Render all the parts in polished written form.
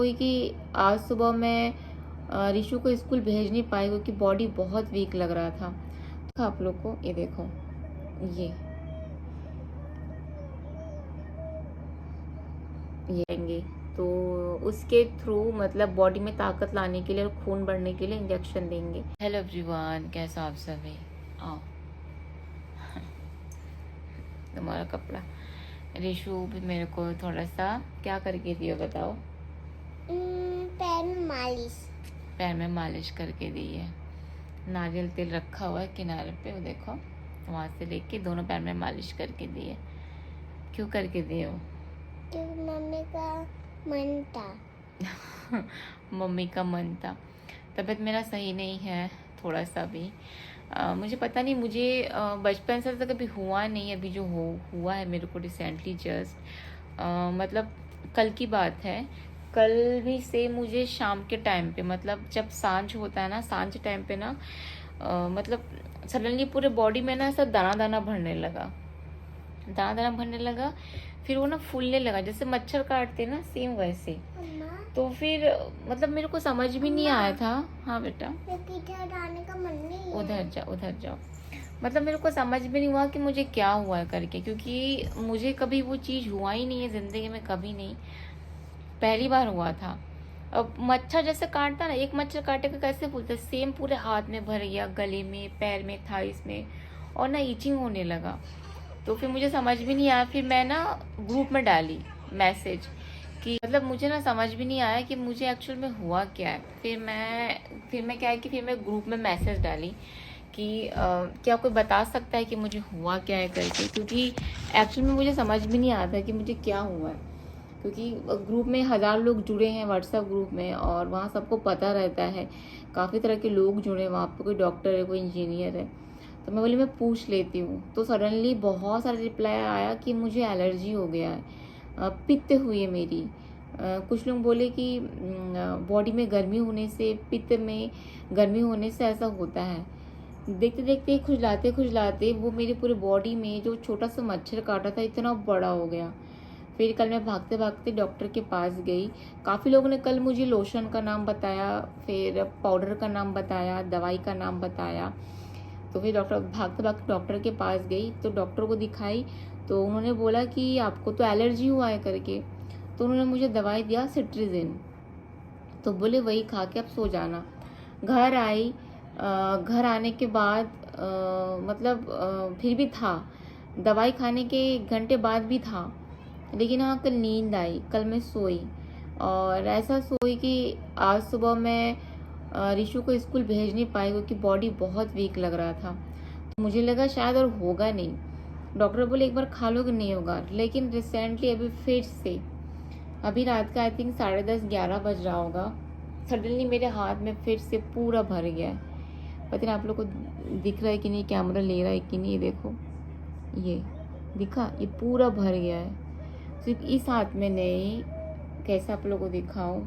कोई कि आज सुबह मैं रिशु को स्कूल भेज नहीं पाई क्योंकि बॉडी बहुत वीक लग रहा था। आप लोग को ये देखो, ये आएंगे तो उसके थ्रू मतलब बॉडी में ताकत लाने के लिए और खून बढ़ने के लिए इंजेक्शन देंगे। हेलो एवरीवन, कैसा आप सभी? आओ तुम्हारा कपड़ा। रिशु भी मेरे को थोड़ा सा क्या करके दियो बताओ? पैर में मालिश करके दी है। नारियल तेल रखा हुआ है किनारे पे, वो देखो, वहाँ से लेके दोनों पैर में मालिश करके दी है। क्यों करके दिए हो? क्योंकि मम्मी का मन था। मम्मी का मन था। तबीयत मेरा सही नहीं है थोड़ा सा भी। मुझे पता नहीं, मुझे बचपन से तो कभी हुआ नहीं, अभी जो हुआ है मेरे को रिसेंटली जस्ट मतलब कल की बात है। कल भी से मुझे शाम के टाइम पे, मतलब जब सांझ होता है ना, सांझ टाइम पे ना मतलब सडनली पूरे बॉडी में ना ऐसा दाना दाना भरने लगा, दाना दाना भरने लगा। फिर वो ना फूलने लगा, जैसे मच्छर काटते ना, सेम वैसे। तो फिर मतलब मेरे को समझ भी नहीं आया था। हाँ बेटा, जाने का मन नहीं है। उधर जाओ। मतलब मेरे को समझ भी नहीं हुआ कि मुझे क्या हुआ है करके, क्योंकि मुझे कभी वो चीज़ हुआ ही नहीं है जिंदगी में, कभी नहीं, पहली बार हुआ था। अब मच्छर जैसे काटता ना, एक मच्छर काटे का कैसे फूलता, सेम पूरे हाथ में भर गया, गले में, पैर में, थाइस में, और ना ईचिंग होने लगा। तो फिर मुझे समझ भी नहीं आया। फिर मैं ना ग्रुप में डाली मैसेज कि मतलब मुझे ना समझ भी नहीं आया कि मुझे एक्चुअल में हुआ क्या है। फिर मैं क्या है कि फिर मैं ग्रुप में मैसेज डाली कि क्या कोई बता सकता है कि मुझे हुआ क्या है करके, क्योंकि एक्चुअल में मुझे समझ भी नहीं आता कि मुझे क्या हुआ है। क्योंकि ग्रुप में 1000 लोग जुड़े हैं व्हाट्सएप ग्रुप में, और वहाँ सबको पता रहता है, काफ़ी तरह के लोग जुड़े हैं वहाँ पर, कोई डॉक्टर है, कोई इंजीनियर है। तो मैं बोली मैं पूछ लेती हूँ। तो सडनली बहुत सारा रिप्लाई आया कि मुझे एलर्जी हो गया है, पित्त हुई है मेरी। कुछ लोग बोले कि बॉडी में गर्मी होने से, पित्त में गर्मी होने से ऐसा होता है। देखते देखते खुजलाते खुजलाते वो मेरी पूरी बॉडी में जो छोटा सा मच्छर काटा था इतना बड़ा हो गया। फिर कल मैं भागते भागते डॉक्टर के पास गई। काफ़ी लोगों ने कल मुझे लोशन का नाम बताया, फिर पाउडर का नाम बताया, दवाई का नाम बताया। तो फिर भागते भागते डॉक्टर के पास गई, तो डॉक्टर को दिखाई। तो उन्होंने बोला कि आपको तो एलर्जी हुआ है करके। तो उन्होंने मुझे दवाई दिया सिट्रीजिन। तो बोले वही खा के अब सो जाना। घर आई। घर आने के बाद मतलब फिर भी था, दवाई खाने के 1 घंटे बाद भी था। लेकिन हाँ, कल नींद आई, कल मैं सोई, और ऐसा सोई कि आज सुबह मैं रिशु को स्कूल भेज नहीं पाई क्योंकि बॉडी बहुत वीक लग रहा था। तो मुझे लगा शायद और होगा नहीं। डॉक्टर बोले एक बार खा लो कि नहीं होगा, लेकिन रिसेंटली अभी फिर से, अभी रात का आई थिंक 10:30-11 बज रहा होगा, सडनली मेरे हाथ में फिर से पूरा भर गया है। पता नहीं आप लोग को दिख रहा है कि नहीं, कैमरा ले रहा है कि नहीं, ये देखो, ये दिखा, ये पूरा भर गया है। सिर्फ इस हाथ में नहीं, कैसे आप लोग को दिखाऊं,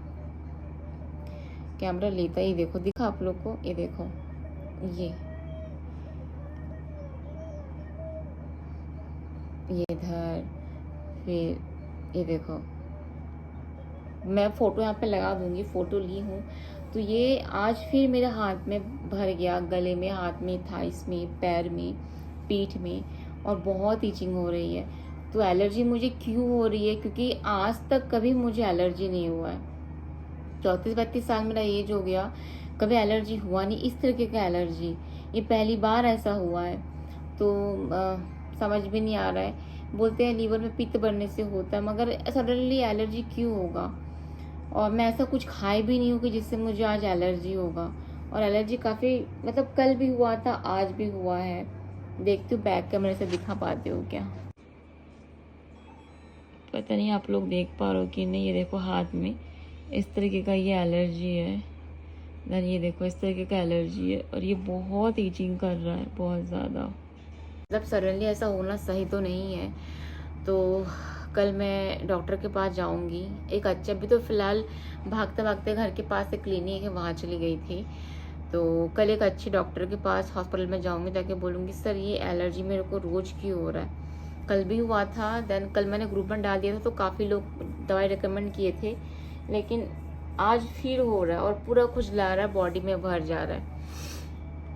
कैमरा लेता ही, देखो, दिखा आप लोग को, ये देखो, ये इधर, फिर ये देखो, मैं फोटो यहाँ पे लगा दूंगी, फोटो ली हूँ। तो ये आज फिर मेरे हाथ में भर गया, गले में, हाथ में, थाइस में, पैर में, पीठ में, और बहुत ईचिंग हो रही है। तो एलर्जी मुझे क्यों हो रही है? क्योंकि आज तक कभी मुझे एलर्जी नहीं हुआ है। 34-32 साल मेरा एज हो गया, कभी एलर्जी हुआ नहीं, इस तरीके का एलर्जी ये पहली बार ऐसा हुआ है। तो समझ भी नहीं आ रहा है। बोलते हैं लीवर में पित्त बढ़ने से होता है, मगर सडनली एलर्जी क्यों होगा? और मैं ऐसा कुछ खाए भी नहीं हूँ कि जिससे मुझे आज एलर्जी होगा। और एलर्जी काफ़ी, मतलब कल भी हुआ था, आज भी हुआ है। देखती हूँ बैक कैमरे से दिखा पाते हो क्या, पता नहीं आप लोग देख पा रहे हो कि नहीं। ये देखो हाथ में इस तरीके का ये एलर्जी है, देन ये देखो इस तरीके का एलर्जी है, और ये बहुत ईचिंग कर रहा है, बहुत ज़्यादा। मतलब सडनली ऐसा होना सही तो नहीं है। तो कल मैं डॉक्टर के पास जाऊंगी। एक अच्छा भी, तो फिलहाल भागते भागते घर के पास एक क्लिनिक है, वहाँ चली गई थी। तो कल एक अच्छे डॉक्टर के पास हॉस्पिटल में जाऊंगी, ताकि बोलूँगी सर ये एलर्जी मेरे को रोज़ क्यों हो रहा है। कल भी हुआ था, देन कल मैंने ग्रुप में डाल दिया था, तो काफ़ी लोग दवाई रिकमेंड किए थे, लेकिन आज फिर हो रहा है और पूरा खुजला रहा है, बॉडी में भर जा रहा है।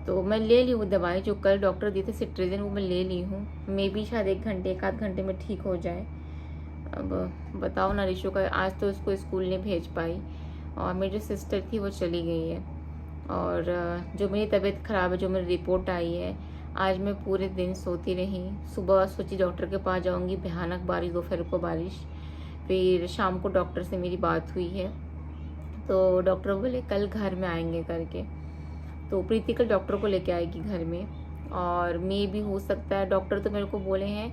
तो मैं ले ली वो दवाई जो कल डॉक्टर दी थी सिट्राजिन, वो मैं ले ली हूँ। मे बी शायद एक आध घंटे में ठीक हो जाए। अब बताओ ना रिशु का, आज तो उसको स्कूल नहीं भेज पाई और मेरी जो सिस्टर थी वो चली गई है। और जो मेरी तबीयत ख़राब है, जो मेरी रिपोर्ट आई है, आज मैं पूरे दिन सोती रही। सुबह सोची डॉक्टर के पास जाऊंगी, भयानक बारिश, दोपहर को बारिश। फिर शाम को डॉक्टर से मेरी बात हुई है तो डॉक्टर बोले कल घर में आएंगे करके। तो प्रीति कल डॉक्टर को लेके आएगी घर में, और मे भी हो सकता है, डॉक्टर तो मेरे को बोले हैं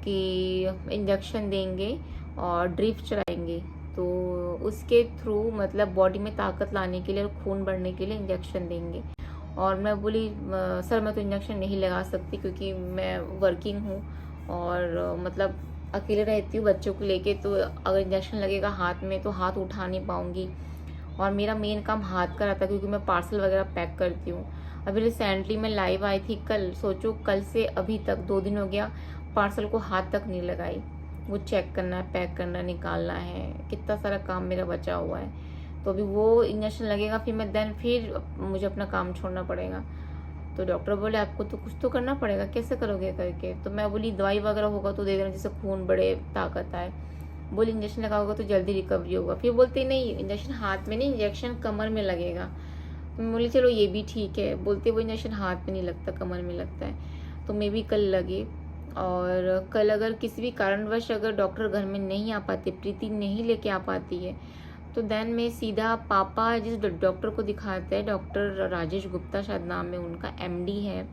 कि इंजेक्शन देंगे और ड्रिप चलाएंगे, तो उसके थ्रू मतलब बॉडी में ताकत लाने के लिए और खून बढ़ने के लिए इंजेक्शन देंगे। और मैं बोली सर मैं तो इंजेक्शन नहीं लगा सकती क्योंकि मैं वर्किंग हूँ और मतलब अकेले रहती हूँ बच्चों को लेके, तो अगर इंजेक्शन लगेगा हाथ में तो हाथ उठा नहीं पाऊँगी। और मेरा मेन काम हाथ का रहता है क्योंकि मैं पार्सल वगैरह पैक करती हूँ। अभी रिसेंटली मैं लाइव आई थी कल, सोचो कल से अभी तक 2 दिन हो गया, पार्सल को हाथ तक नहीं लगाई। वो चेक करना है, पैक करना, निकालना है, कितना सारा काम मेरा बचा हुआ है। तो अभी वो इंजेक्शन लगेगा फिर मुझे अपना काम छोड़ना पड़ेगा। तो डॉक्टर बोले आपको तो कुछ तो करना पड़ेगा, कैसे करोगे करके। तो मैं बोली दवाई वगैरह होगा तो दे देना, जैसे खून बढ़े, ताकत आए। बोली इंजेक्शन लगाओगे तो जल्दी रिकवरी होगा। फिर बोलते नहीं इंजेक्शन हाथ में नहीं, इंजेक्शन कमर में लगेगा। तो मैं बोली चलो ये भी ठीक है। बोलते वो इंजेक्शन हाथ में नहीं लगता, कमर में लगता है। तो मैं भी कल लगे। और कल अगर किसी भी कारणवश अगर डॉक्टर घर में नहीं आ पाते, प्रीति नहीं लेके आ पाती है, तो देन मैं सीधा पापा जिस डॉक्टर को दिखाते हैं, डॉक्टर राजेश गुप्ता शायद नाम है उनका, एमडी है,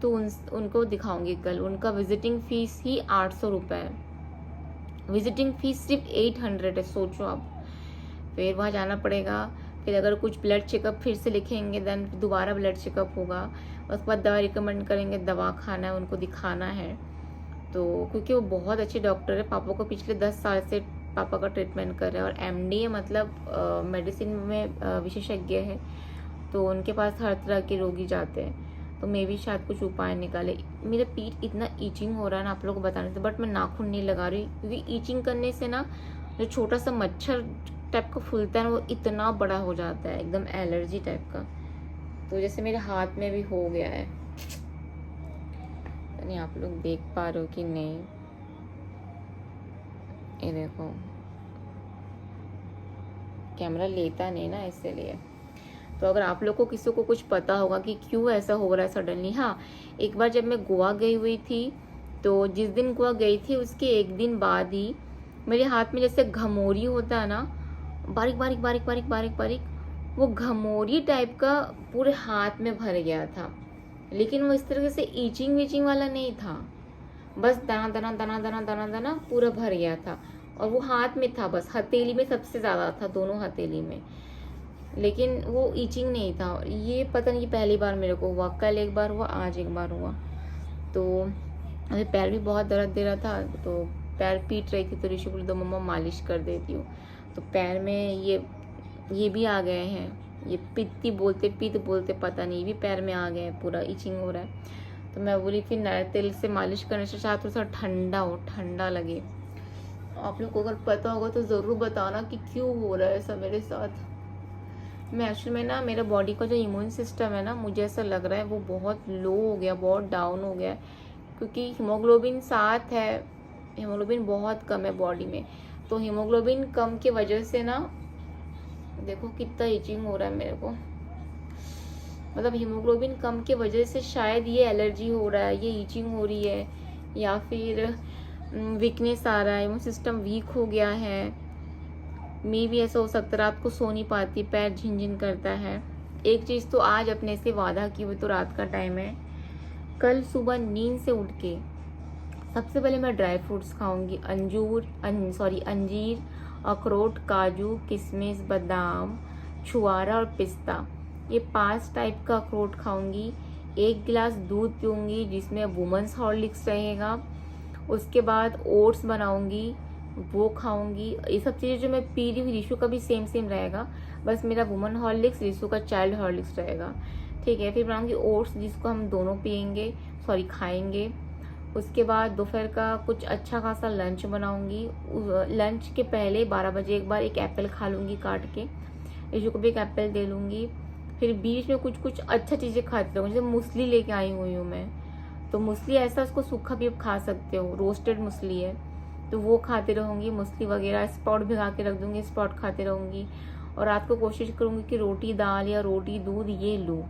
तो उनको दिखाऊंगी कल। उनका विजिटिंग फीस ही 800 रुपये है, विजिटिंग फीस सिर्फ 800 है, सोचो आप। फिर वहाँ जाना पड़ेगा, फिर अगर कुछ ब्लड चेकअप फिर से लिखेंगे देन दोबारा ब्लड चेकअप होगा, उसके बाद दवा रिकमेंड करेंगे, दवा खाना है, उनको दिखाना है। तो क्योंकि वो बहुत अच्छे डॉक्टर है, पापा को पिछले 10 साल से पापा का ट्रीटमेंट कर रहे हैं, और एमडी है मतलब मेडिसिन में विशेषज्ञ है, तो उनके पास हर तरह के रोगी जाते हैं। तो मैं भी शायद कुछ उपाय निकाले। मेरा पीठ इतना ईचिंग हो रहा है ना आप लोगों को बताने से, बट मैं नाखून नहीं लगा रही क्योंकि ईचिंग करने से ना जो छोटा सा मच्छर टाइप का फूलता है ना, वो इतना बड़ा हो जाता है, एकदम एलर्जी टाइप का। तो जैसे मेरे हाथ में भी हो गया है, नहीं आप लोग देख पा रहे हो कि नहीं, ये देखो कैमरा लेता नहीं ना इसलिए। तो अगर आप लोग को किसी को कुछ पता होगा कि क्यों ऐसा हो रहा है सडनली। हाँ, एक बार जब मैं गोवा गई हुई थी, तो जिस दिन गोवा गई थी उसके एक दिन बाद ही मेरे हाथ में जैसे घमोरी होता है ना, बारीक बारीक बारीक बारीक बारीक बारीक, वो घमोरी टाइप का पूरे हाथ में भर गया था। लेकिन वो इस तरह से ईचिंग वीचिंग वाला नहीं था, बस दाना दाना दाना दाना दाना दाना पूरा भर गया था। और वो हाथ में था, बस हथेली में सबसे ज़्यादा था, दोनों हथेली में, लेकिन वो ईचिंग नहीं था। ये पता नहीं पहली बार मेरे को हुआ, कल एक बार हुआ, आज एक बार हुआ। तो अभी पैर भी बहुत दर्द दे रहा था, तो पैर पीट रही थी, तो ऋषि बोली दो मम्मा मालिश कर देती हूँ। तो पैर में ये भी आ गए हैं, ये पित्ती बोलते पता नहीं, ये भी पैर में आ गए हैं, पूरा ईचिंग हो रहा है। तो मैं बोली फिर नारियल तेल से मालिश करने से शायद थोड़ा सा ठंडा लगे। आप लोग को अगर पता होगा तो ज़रूर बताना कि क्यों हो रहा है ऐसा मेरे साथ। मैं एक्चुअली में ना, मेरा बॉडी का जो इम्यून सिस्टम है ना, मुझे ऐसा लग रहा है वो बहुत लो हो गया, बहुत डाउन हो गया है, क्योंकि हीमोग्लोबिन 7 है, हीमोग्लोबिन बहुत कम है बॉडी में। तो हीमोग्लोबिन कम की वजह से ना देखो कितना इचिंग हो रहा है मेरे को, मतलब हीमोग्लोबिन कम की वजह से शायद ये एलर्जी हो रहा है, ये इचिंग हो रही है, या फिर वीकनेस आ रहा है, इम्यून सिस्टम वीक हो गया है। मैं भी ऐसा हो सकता है, रात को सो नहीं पाती, पैर झिनझिन करता है। एक चीज़ तो आज अपने से वादा की हुई, तो रात का टाइम है, कल सुबह नींद से उठ के सबसे पहले मैं ड्राई फ्रूट्स खाऊंगी, अंजीर, अखरोट, काजू, किशमिश, बादाम, छुआरा और पिस्ता, ये 5 टाइप का अखरोट खाऊंगी। 1 गिलास दूध पीऊँगी जिसमें वुमेन्स हॉर्लिक्स रहेगा। उसके बाद ओट्स बनाऊंगी, वो खाऊंगी। ये सब चीज़ें जो मैं पी रही हूँ, रीशु का भी सेम रहेगा, बस मेरा वुमन हॉर्लिक्स, रीशु का चाइल्ड हॉर्लिक्स रहेगा, ठीक है। फिर बनाऊंगी ओट्स जिसको हम दोनों खाएंगे। उसके बाद दोपहर का कुछ अच्छा खासा लंच बनाऊंगी। लंच के पहले 12 बजे एक बार एक एप्पल खा लूँगी काट के, ईशू को भी एक एप्पल दे लूँगी। फिर बीच में कुछ कुछ अच्छा चीज़ें खाती रहूँगी। जैसे मूसली लेके आई हुई हूँ मैं, तो मूसली ऐसा उसको सूखा भी आप खा सकते हो, रोस्टेड मूसली है, तो वो खाते रहूँगी। मूसली वगैरह स्प्राउट भिगा के रख दूँगी, स्प्राउट खाते रहूँगी। और रात को कोशिश करूँगी कि रोटी दाल या रोटी दूध ये लूँ।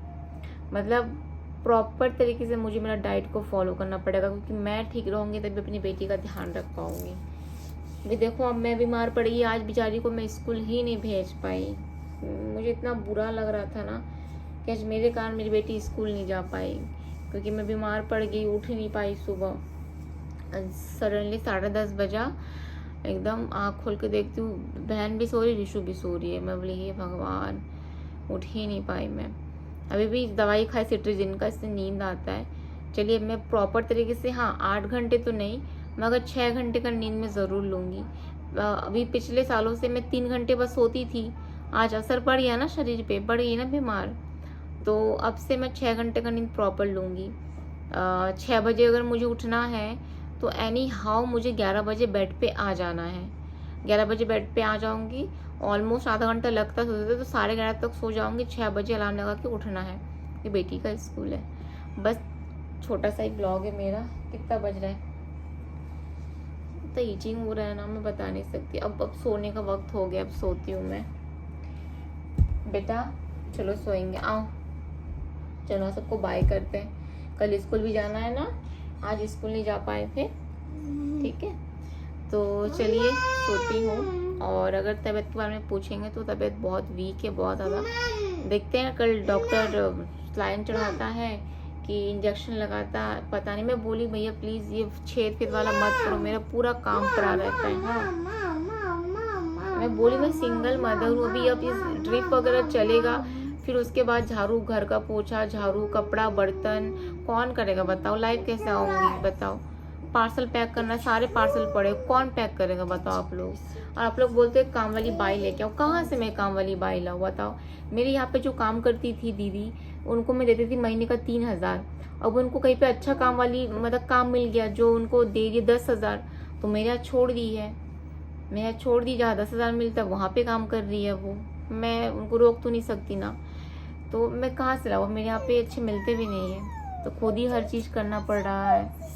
मतलब प्रॉपर तरीके से मुझे मेरा डाइट को फॉलो करना पड़ेगा, क्योंकि मैं ठीक रहूँगी तभी अपनी बेटी का ध्यान रख पाऊँगी। अभी देखो अब मैं बीमार पड़ गई, आज बेचारी को मैं स्कूल ही नहीं भेज पाई। मुझे इतना बुरा लग रहा था ना कि आज मेरे कारण मेरी बेटी स्कूल नहीं जा पाई, क्योंकि मैं बीमार पड़ गई, उठ ही नहीं पाई। सुबह सडनली 10:30 बजा, एकदम आँख खोल के देखती हूँ बहन भी सो रही, रिशु भी सो रही है। मैं बोली हे भगवान, उठ ही नहीं पाई मैं। अभी भी दवाई खाई सिट्रीजिन का, इससे नींद आता है। चलिए मैं प्रॉपर तरीके से, हाँ 8 घंटे तो नहीं, मगर 6 घंटे का नींद मैं ज़रूर लूँगी। अभी पिछले सालों से मैं 3 घंटे बस सोती थी, आज असर पड़ गया ना शरीर पे, पड़ गई ना बीमार, तो अब से मैं 6 घंटे का नींद प्रॉपर लूँगी। 6 बजे अगर मुझे उठना है तो एनी हाउ मुझे 11 बजे बेड पे आ जाना है। 11 बजे बेड पे आ जाऊँगी, ऑलमोस्ट आधा घंटा लगता है सोते, तो 11:30 तक सो जाऊँगी। 6 बजे अलार्म लगा के उठना है, ये बेटी का स्कूल है। बस छोटा सा ही ब्लॉग है मेरा। कितना बज रहा है, तो ईचिंग हो रहा है ना, मैं बता नहीं सकती। अब सोने का वक्त हो गया, अब सोती हूँ मैं। बेटा चलो सोएंगे, आओ चलो सबको बाय करते हैं। कल स्कूल भी जाना है ना, आज स्कूल नहीं जा पाए थे, ठीक है। तो चलिए सोती हूँ। और अगर तबीयत के बारे में पूछेंगे तो तबीयत बहुत वीक है, बहुत ज़्यादा। देखते हैं कल डॉक्टर सलाइन चढ़ाता है कि इंजेक्शन लगाता, पता नहीं। मैं बोली भैया प्लीज़ ये छेद वाला मत करो, मेरा पूरा काम पड़ा रहता है। हाँ मैं बोली मैं सिंगल मदर हूँ, अभी अब इस ड्रिप वगैरह चलेगा, फिर उसके बाद झाड़ू, घर का पोछा झाड़ू, कपड़ा बर्तन कौन करेगा बताओ, लाइफ कैसे आऊँगी बताओ। पार्सल पैक करना, सारे पार्सल पड़े, कौन पैक करेगा बताओ आप लोग। और आप लोग बोलते हैं काम वाली बाई लेके आओ, कहाँ से मैं काम वाली बाई लाऊं बताओ। मेरे यहाँ पे जो काम करती थी दीदी, उनको मैं देती थी महीने का 3,000। अब उनको कहीं पे अच्छा काम वाली मतलब काम मिल गया जो उनको दे रही 10,000, तो मेरे यहाँ छोड़ दी है। मेरे यहाँ छोड़ दी, जहाँ 10,000 मिलता है वहाँ पे काम कर रही है वो। मैं उनको रोक तो नहीं सकती ना, तो मैं कहाँ से लाऊँ, मेरे यहाँ पे अच्छे मिलते भी नहीं है, तो खुद ही हर चीज़ करना पड़ रहा है।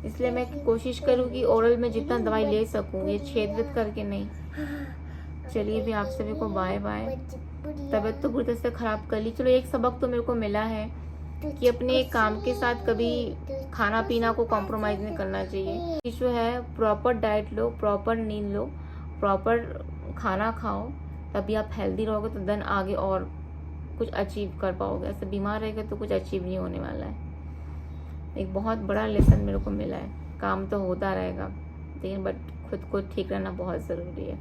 इसलिए मैं कोशिश करूँ कि ओरल में जितना दवाई ले सकूँ, ये छेद करके नहीं। चलिए भी आप सभी को बाय बाय। तबीयत तो पूरी तरह से ख़राब कर ली। चलो एक सबक तो मेरे को मिला है कि अपने काम के साथ कभी खाना पीना को कॉम्प्रोमाइज़ नहीं करना चाहिए। इशू है प्रॉपर डाइट लो, प्रॉपर नींद लो, प्रॉपर खाना खाओ, तभी आप हेल्दी रहोगे, तो देन आगे और कुछ अचीव कर पाओगे। ऐसे बीमार रहेगा तो कुछ अचीव नहीं होने वाला है। एक बहुत बड़ा लेसन मेरे को मिला है। काम तो होता रहेगा, लेकिन बट खुद को ठीक रहना बहुत ज़रूरी है।